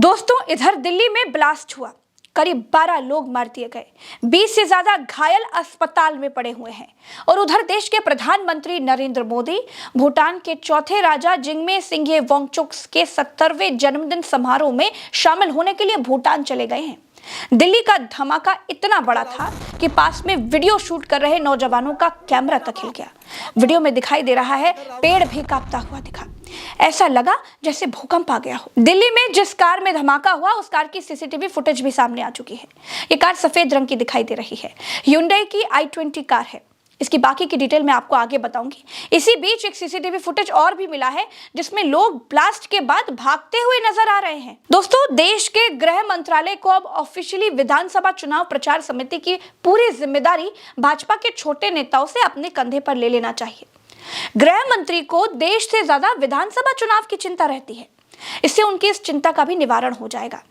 दोस्तों, इधर दिल्ली में ब्लास्ट हुआ, करीब 12 लोग मार दिए गए, 20 से ज्यादा घायल अस्पताल में पड़े हुए हैं। और उधर देश के प्रधानमंत्री नरेंद्र मोदी भूटान के चौथे राजा जिग्मे सिंघे वांगचुक के 70वें जन्मदिन समारोह में शामिल होने के लिए भूटान चले गए हैं। दिल्ली का धमाका इतना बड़ा था कि पास में वीडियो शूट कर रहे नौजवानों का कैमरा तक हिल गया। वीडियो में दिखाई दे रहा है, पेड़ भी कांपता हुआ दिखा। ऐसा लगा जैसे भूकंप आ गया हो। दिल्ली में जिस कार में धमाका हुआ उस कार की सीसीटीवी फुटेज भी सामने आ चुकी है। ये कार सफेद रंग की दिखाई दे रही है, Hyundai की i20 कार है। इसकी बाकी की डिटेल मैं आपको आगे बताऊंगी। इसी बीच एक सीसीटीवी फुटेज और भी मिला है जिसमें लोग ब्लास्ट के बाद भागते हुए नजर आ रहे हैं। दोस्तों, देश के गृह मंत्रालय को अब ऑफिशियली विधानसभा चुनाव प्रचार समिति की पूरी जिम्मेदारी भाजपा के छोटे नेताओं से अपने कंधे पर ले लेना चाहिए। गृह मंत्री को देश से ज्यादा विधानसभा चुनाव की चिंता रहती है। इससे उनकी इस चिंता का भी निवारण हो जाएगा।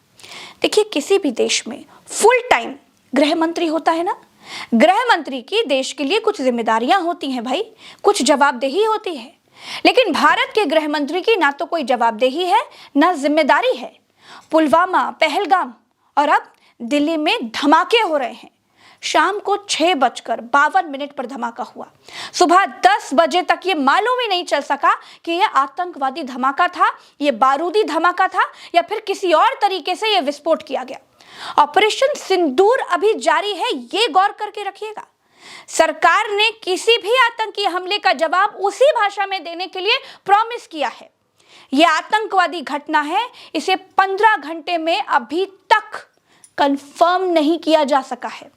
देखिए, किसी भी देश में फुल टाइम गृह मंत्री होता है ना। गृह मंत्री की देश के लिए कुछ जिम्मेदारियां होती हैं भाई, कुछ जवाबदेही होती है। लेकिन भारत के गृह मंत्री की ना तो कोई जवाबदेही है ना जिम्मेदारी है। पुलवामा, पहलगाम और अब दिल्ली में धमाके हो रहे हैं। शाम को 6:52 पर धमाका हुआ। सुबह 10 बजे तक ये मालूम ही नहीं चल सका कि यह आतंकवादी धमाका था, यह बारूदी धमाका था या फिर किसी और तरीके से यह विस्फोट किया गया। ऑपरेशन सिंदूर अभी जारी है, ये गौर करके रखिएगा। सरकार ने किसी भी आतंकी हमले का जवाब उसी भाषा में देने के लिए प्रॉमिस किया है। यह आतंकवादी घटना है, इसे 15 घंटे में अभी तक कंफर्म नहीं किया जा सका है।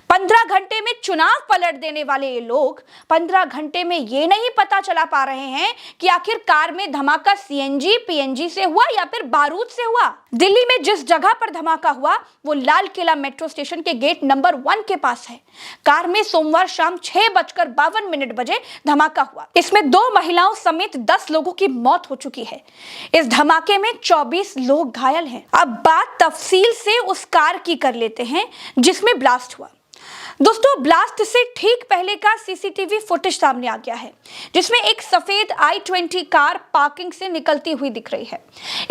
15 घंटे में चुनाव पलट देने वाले ये लोग 15 घंटे में ये नहीं पता चला पा रहे हैं कि आखिर कार में धमाका सीएनजी पीएनजी से हुआ या फिर बारूद से हुआ। दिल्ली में जिस जगह पर धमाका हुआ वो लाल किला मेट्रो स्टेशन के गेट नंबर 1 के पास है। कार में सोमवार शाम 6:52 बजे धमाका हुआ। इसमें 2 महिलाओं समेत 10 लोगों की मौत हो चुकी है। इस धमाके में 24 लोग घायल हैं। अब बात तफसील से उस कार की कर लेते हैं जिसमें ब्लास्ट हुआ। दोस्तों, ब्लास्ट से ठीक पहले का सीसीटीवी फुटेज सामने आ गया है जिसमें एक सफेद i20 कार पार्किंग से निकलती हुई दिख रही है।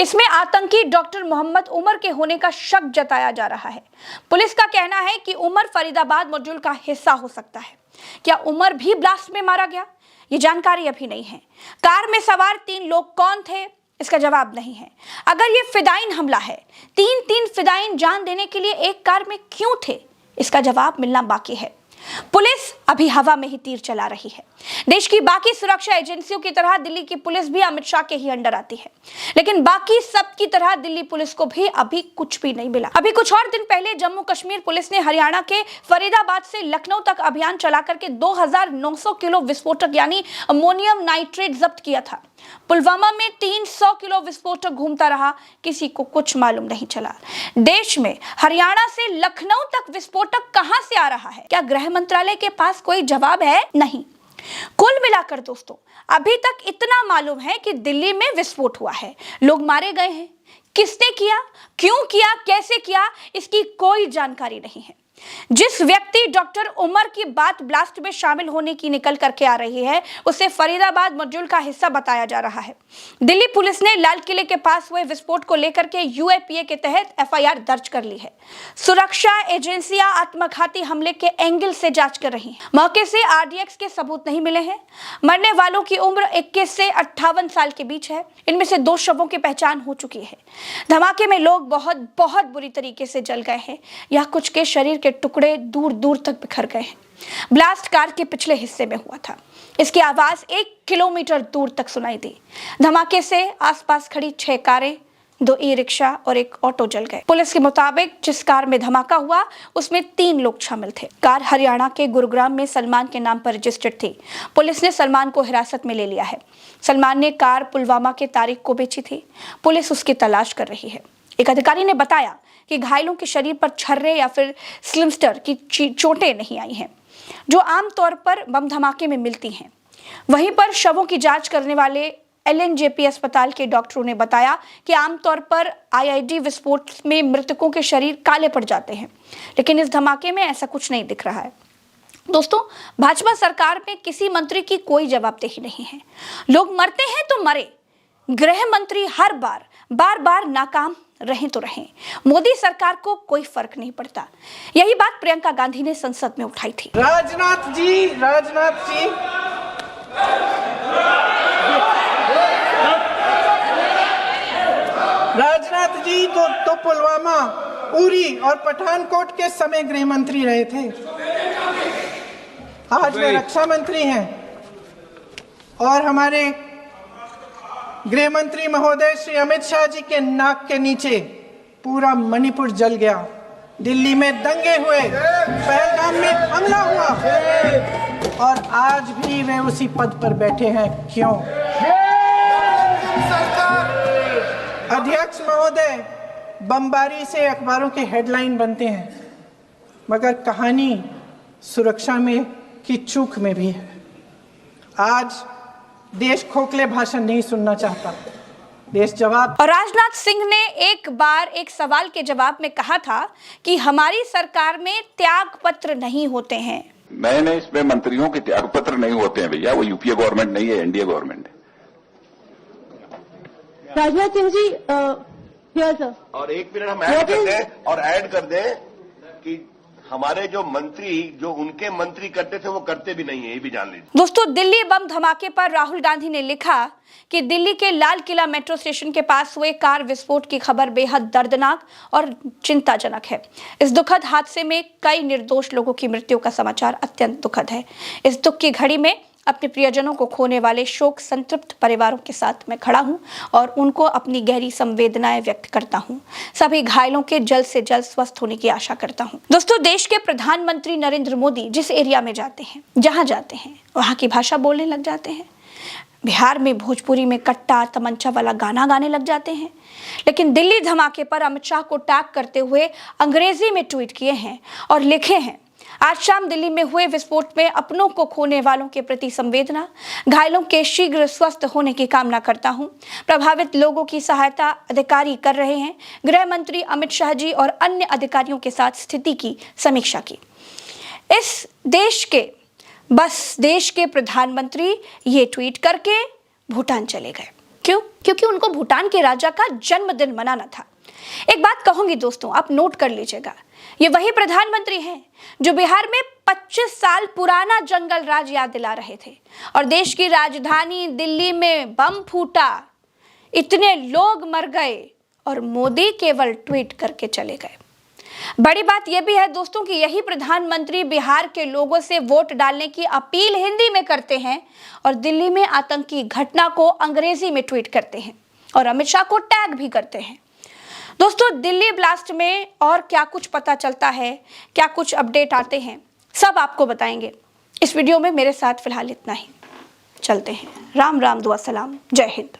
इसमें आतंकी डॉक्टर मोहम्मद उमर के होने का शक जताया जा रहा है। पुलिस का कहना है कि उमर फरीदाबाद मॉड्यूल का हिस्सा हो सकता है। क्या उमर भी ब्लास्ट में मारा गया? ये जानकारी अभी नहीं है। कार में सवार 3 लोग कौन थे, इसका जवाब नहीं है। अगर ये फिदाइन हमला है, 3 फिदाइन जान देने के लिए एक कार में क्यों थे, इसका जवाब मिलना बाकी है। पुलिस अभी हवा में ही तीर चला रही है। देश की बाकी सुरक्षा एजेंसियों की तरह दिल्ली की पुलिस भी अमित शाह के ही अंडर आती है, लेकिन बाकी सब की तरह दिल्ली पुलिस को भी अभी कुछ भी नहीं मिला। अभी कुछ और दिन पहले जम्मू कश्मीर पुलिस ने हरियाणा के फरीदाबाद से लखनऊ तक अभियान चला करके 2900 किलो विस्फोटक यानी अमोनियम नाइट्रेट जब्त किया था। पुलवामा में 300 किलो विस्फोटक घूमता रहा, किसी को कुछ मालूम नहीं चला। देश में हरियाणा से लखनऊ तक विस्फोटक कहां से आ रहा है? क्या गृह मंत्रालय के पास कोई जवाब है? नहीं। कुल मिलाकर दोस्तों, अभी तक इतना मालूम है कि दिल्ली में विस्फोट हुआ है, लोग मारे गए हैं। किसने किया, क्यों किया, कैसे किया, इसकी कोई जानकारी नहीं है। जिस व्यक्ति डॉक्टर उमर की बात ब्लास्ट में शामिल होने की निकल करके आ रही है उसे फरीदाबाद मॉड्यूल का हिस्सा बताया जा रहा है। दिल्ली पुलिस ने लाल किले के पास हुए विस्फोट को लेकर के यूएपीए के तहत एफआईआर दर्ज कर ली है। सुरक्षा एजेंसियां आत्मघाती हमले के एंगल से जांच कर रही हैं। मौके से आरडीएक्स के सबूत नहीं मिले हैं। मरने वालों की उम्र 21 से 58 साल के बीच है। इनमें से 2 शवों की पहचान हो चुकी है। धमाके में लोग बहुत बुरी तरीके से जल गए हैं या कुछ के शरीर के टुकड़े दूर दूर तक बिखर गए हैं। ब्लास्ट कार के पिछले हिस्से में हुआ था। इसकी आवाज 1 किलोमीटर दूर तक सुनाई दी। धमाके से आसपास खड़ी 6 कारें, 2 ई-रिक्शा और 1 ऑटो जल गए। पुलिस के मुताबिक जिस कार में धमाका हुआ उसमें 3 लोग शामिल थे। कार हरियाणा के गुरुग्राम में सलमान के नाम पर रजिस्टर्ड थी। पुलिस ने सलमान को हिरासत में ले लिया है। सलमान ने कार पुलवामा के तारीख को बेची थी। पुलिस उसकी तलाश कर रही है। एक अधिकारी ने बताया कि घायलों के शरीर पर छर्रे या फिर स्लिमस्टर की चोटें नहीं आई हैं, जो आमतौर पर बम धमाके में मिलती हैं। वहीं पर शवों की जांच करने वाले एलएनजेपी अस्पताल के डॉक्टरों ने बताया कि आमतौर पर आईईडी विस्फोट में मृतकों के शरीर काले पड़ जाते हैं, लेकिन इस धमाके में ऐसा कुछ नहीं दिख रहा है। दोस्तों, भाजपा सरकार में किसी मंत्री की कोई जवाबदेही नहीं है। लोग मरते हैं तो मरे, गृह मंत्री हर बार नाकाम रहें तो रहें, मोदी सरकार को कोई फर्क नहीं पड़ता। यही बात प्रियंका गांधी ने संसद में उठाई थी। राजनाथ जी तो पुलवामा, उरी और पठानकोट के समय गृह मंत्री रहे थे। आज वे रक्षा मंत्री हैं और हमारे गृह मंत्री महोदय श्री अमित शाह जी के नाक के नीचे पूरा मणिपुर जल गया, दिल्ली में दंगे हुए, पहलगाम में हमला हुआ और आज भी वे उसी पद पर बैठे हैं। क्यों? अध्यक्ष महोदय, बमबारी से अखबारों के हेडलाइन बनते हैं, मगर कहानी सुरक्षा में की चूक में भी है। आज देश खोखले भाषण नहीं सुनना चाहता, देश जवाब। और राजनाथ सिंह ने एक बार एक सवाल के जवाब में कहा था कि हमारी सरकार में त्याग पत्र नहीं होते हैं। नए इसमें मंत्रियों के त्याग पत्र नहीं होते हैं भैया, वो यूपीए गवर्नमेंट नहीं है, एनडीए गवर्नमेंट है। राजनाथ सिंह जी सर, और एक मिनट हम ऐड कर दें कि हमारे जो मंत्री, जो उनके मंत्री करते थे वो करते भी नहीं है, ये भी जान लीजिए। दोस्तों, दिल्ली बम धमाके पर राहुल गांधी ने लिखा कि दिल्ली के लाल किला मेट्रो स्टेशन के पास हुए कार विस्फोट की खबर बेहद दर्दनाक और चिंताजनक है। इस दुखद हादसे में कई निर्दोष लोगों की मृत्यु का समाचार अत्यंत दुखद है। इस दुख की घड़ी में अपने प्रियजनों को खोने वाले शोक संतृप्त परिवारों के साथ मैं खड़ा हूं और उनको अपनी गहरी संवेदनाएं व्यक्त करता हूं। सभी घायलों के जल्द से जल्द स्वस्थ होने की आशा करता हूं। दोस्तों, देश के प्रधानमंत्री नरेंद्र मोदी जिस एरिया में जाते हैं, जहां जाते हैं, वहां की भाषा बोलने लग जाते हैं। बिहार में भोजपुरी में कट्टा तमंचा वाला गाना गाने लग जाते हैं, लेकिन दिल्ली धमाके पर अमित शाह को टैग करते हुए अंग्रेजी में ट्वीट किए हैं और लिखे हैं, आज शाम दिल्ली में हुए विस्फोट में अपनों को खोने वालों के प्रति संवेदना, घायलों के शीघ्र स्वस्थ होने की कामना करता हूं। प्रभावित लोगों की सहायता अधिकारी कर रहे हैं। गृह मंत्री अमित शाह जी और अन्य अधिकारियों के साथ स्थिति की समीक्षा की। इस देश के प्रधानमंत्री ये ट्वीट करके भूटान चले गए। क्यों? क्योंकि उनको भूटान के राजा का जन्मदिन मनाना था। एक बात कहूंगी दोस्तों, आप नोट कर लीजिएगा, ये वही प्रधानमंत्री हैं जो बिहार में 25 साल पुराना जंगल राज याद दिला रहे थे और देश की राजधानी दिल्ली में बम फूटा, इतने लोग मर गए और मोदी केवल ट्वीट करके चले गए। बड़ी बात यह भी है दोस्तों कि यही प्रधानमंत्री बिहार के लोगों से वोट डालने की अपील हिंदी में करते हैं और दिल्ली में आतंकी घटना को अंग्रेजी में ट्वीट करते हैं और अमित शाह को टैग भी करते हैं। दोस्तों, दिल्ली ब्लास्ट में और क्या कुछ पता चलता है, क्या कुछ अपडेट आते हैं, सब आपको बताएंगे इस वीडियो में। मेरे साथ फिलहाल इतना ही, चलते हैं। राम राम, दुआ सलाम, जय हिंद।